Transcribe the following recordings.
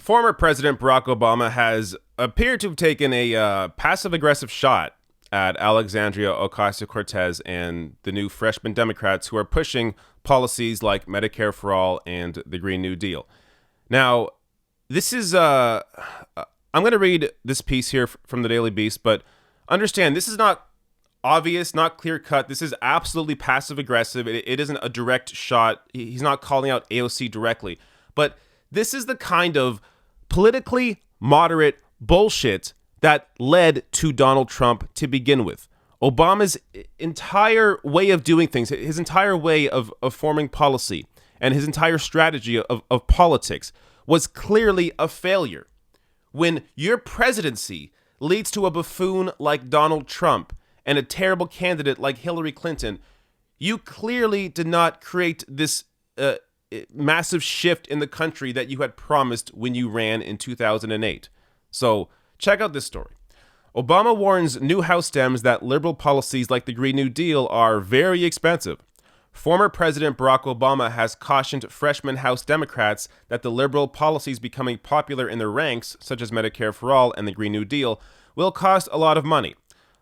Former President Barack Obama has appeared to have taken a passive-aggressive shot at Alexandria Ocasio-Cortez and the new Freshmen Democrats who are pushing policies like Medicare for All and the Green New Deal. Now, this is, I'm going to read this piece here from the Daily Beast, but understand this is not obvious, not clear-cut. This is absolutely passive-aggressive. It isn't a direct shot. He's not calling out AOC directly. But this is the kind of politically moderate bullshit that led to Donald Trump to begin with. Obama's entire way of doing things, his entire way of forming policy, and his entire strategy of politics was clearly a failure. When your presidency leads to a buffoon like Donald Trump and a terrible candidate like Hillary Clinton, you clearly did not create this massive shift in the country that you had promised when you ran in 2008. So check out this story. Obama warns new House Dems that liberal policies like the Green New Deal are very expensive. Former President Barack Obama has cautioned freshman House Democrats that the liberal policies becoming popular in their ranks, such as Medicare for All and the Green New Deal, will cost a lot of money.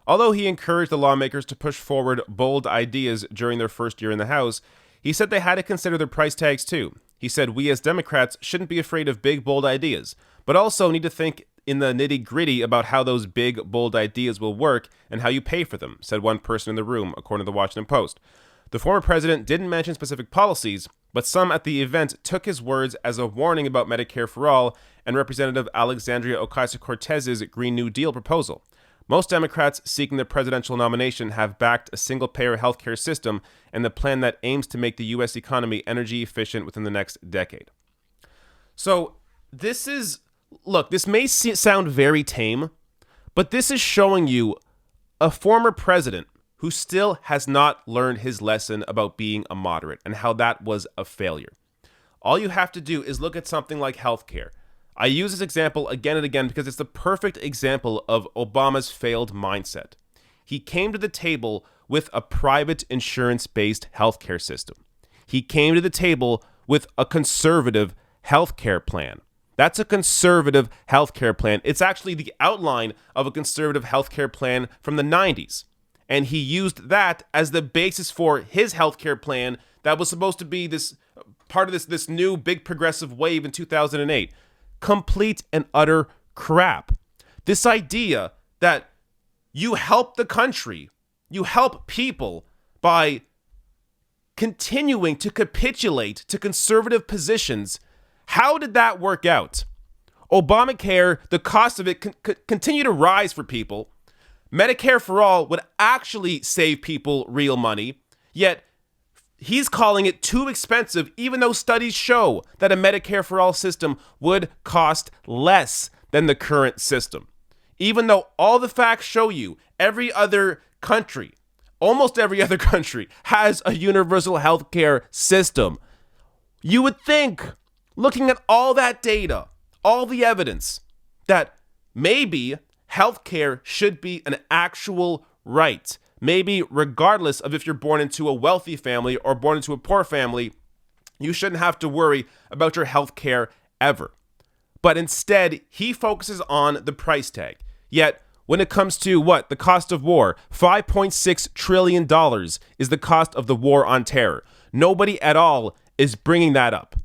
Although he encouraged the lawmakers to push forward bold ideas during their first year in the House, he said they had to consider their price tags too. He said we as Democrats shouldn't be afraid of big, bold ideas, but also need to think in the nitty-gritty about how those big, bold ideas will work and how you pay for them, said one person in the room, according to the Washington Post. The former president didn't mention specific policies, but some at the event took his words as a warning about Medicare for All and Representative Alexandria Ocasio-Cortez's Green New Deal proposal. Most Democrats seeking the presidential nomination have backed a single-payer healthcare system and the plan that aims to make the U.S. economy energy efficient within the next decade. So this may sound very tame, but this is showing you a former president who still has not learned his lesson about being a moderate and how that was a failure. All you have to do is look at something like healthcare. I use this example again and again because it's the perfect example of Obama's failed mindset. He came to the table with a private insurance-based healthcare system. He came to the table with a conservative healthcare plan. That's a conservative healthcare plan. It's actually the outline of a conservative healthcare plan from the 90s. And he used that as the basis for his healthcare plan that was supposed to be this part of this new big progressive wave in 2008. Complete and utter crap. This idea that you help the country, you help people by continuing to capitulate to conservative positions. How did that work out? Obamacare, the cost of it continue to rise for people. Medicare for All would actually save people real money, yet he's calling it too expensive, even though studies show that a Medicare for All system would cost less than the current system. Even though all the facts show you every other country, almost every other country, has a universal healthcare system. You would think, looking at all that data, all the evidence, that maybe healthcare should be an actual right. Maybe regardless of if you're born into a wealthy family or born into a poor family, you shouldn't have to worry about your health care ever. But instead, he focuses on the price tag. Yet, when it comes to the cost of war, $5.6 trillion is the cost of the war on terror. Nobody at all is bringing that up.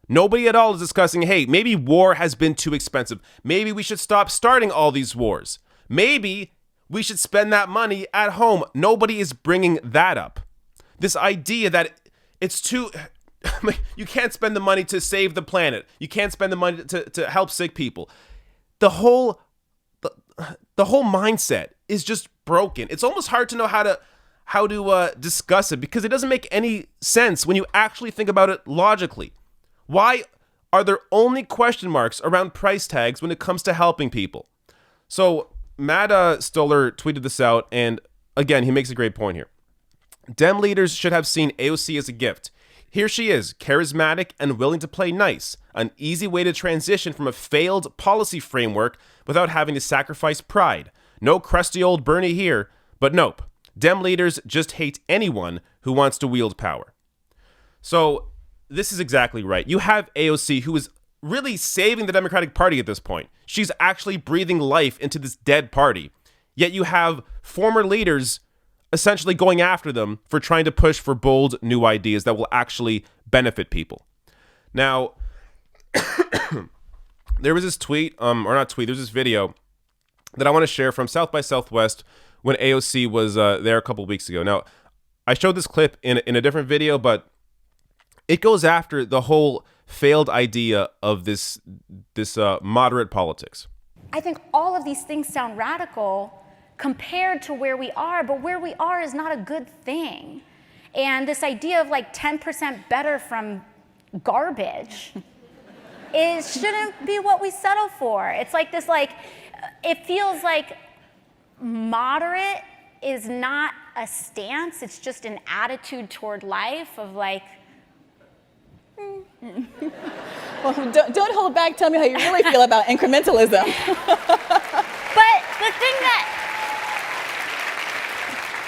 Nobody at all is discussing, hey, maybe war has been too expensive. Maybe we should stop starting all these wars. Maybe we should spend that money at home. Nobody is bringing that up. This idea that it's too... you can't spend the money to save the planet. You can't spend the money to help sick people. The whole mindset is just broken. It's almost hard to know how to discuss it because it doesn't make any sense when you actually think about it logically. Why are there only question marks around price tags when it comes to helping people? So Matt Stoller tweeted this out, and again, he makes a great point here. Dem leaders should have seen AOC as a gift. Here she is, charismatic and willing to play nice, an easy way to transition from a failed policy framework without having to sacrifice pride. No crusty old Bernie here, but nope. Dem leaders just hate anyone who wants to wield power. So this is exactly right. You have AOC, who is really saving the Democratic Party at this point. She's actually breathing life into this dead party. Yet you have former leaders essentially going after them for trying to push for bold new ideas that will actually benefit people. Now, there was this tweet, there's this video that I want to share from South by Southwest when AOC was there a couple weeks ago. Now, I showed this clip in a different video, but it goes after the whole failed idea of this moderate politics. I think all of these things sound radical compared to where we are, but where we are is not a good thing. And this idea of like 10% better from garbage shouldn't be what we settle for. It's like this, it feels like moderate is not a stance, it's just an attitude toward life of like, Well, don't hold back. Tell me how you really feel about incrementalism.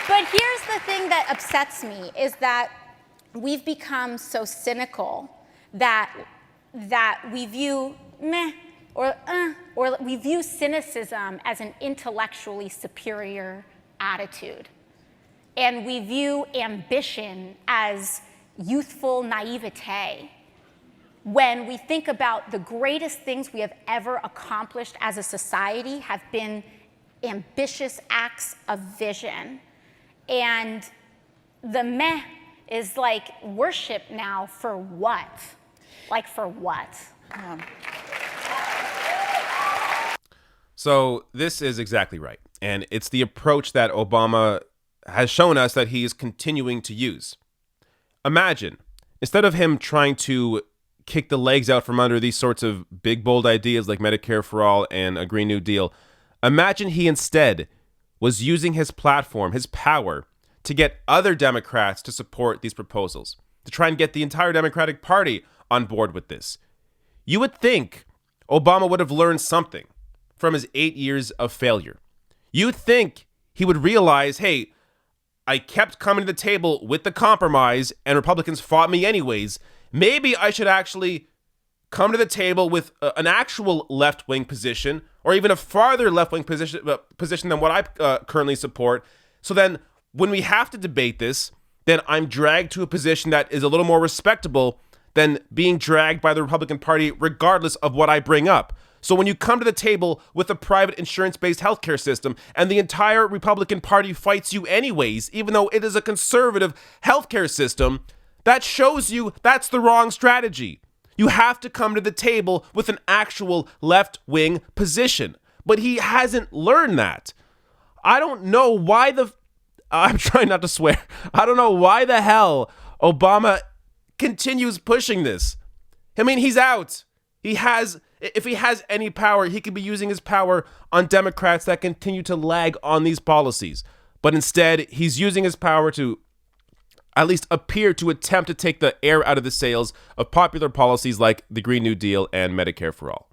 But here's the thing that upsets me is that we've become so cynical that we view or we view cynicism as an intellectually superior attitude. And we view ambition as youthful naivete. When we think about the greatest things we have ever accomplished as a society have been ambitious acts of vision. And the meh is like worship now for what? Like for what? So this is exactly right. And it's the approach that Obama has shown us that he is continuing to use. Imagine, instead of him trying to kick the legs out from under these sorts of big, bold ideas like Medicare for All and a Green New Deal, imagine he instead was using his platform, his power, to get other Democrats to support these proposals, to try and get the entire Democratic Party on board with this. You would think Obama would have learned something from his 8 years of failure. You'd think he would realize, hey, I kept coming to the table with the compromise and Republicans fought me anyways. Maybe I should actually come to the table with an actual left-wing position or even a farther left-wing position than what I currently support. So then when we have to debate this, then I'm dragged to a position that is a little more respectable than being dragged by the Republican Party regardless of what I bring up. So when you come to the table with a private insurance-based healthcare system and the entire Republican Party fights you anyways, even though it is a conservative healthcare system, that shows you that's the wrong strategy. You have to come to the table with an actual left-wing position. But he hasn't learned that. I don't know why I'm trying not to swear. I don't know why the hell Obama continues pushing this. I mean, he's out. If he has any power, he could be using his power on Democrats that continue to lag on these policies. But instead, he's using his power to at least appear to attempt to take the air out of the sails of popular policies like the Green New Deal and Medicare for All.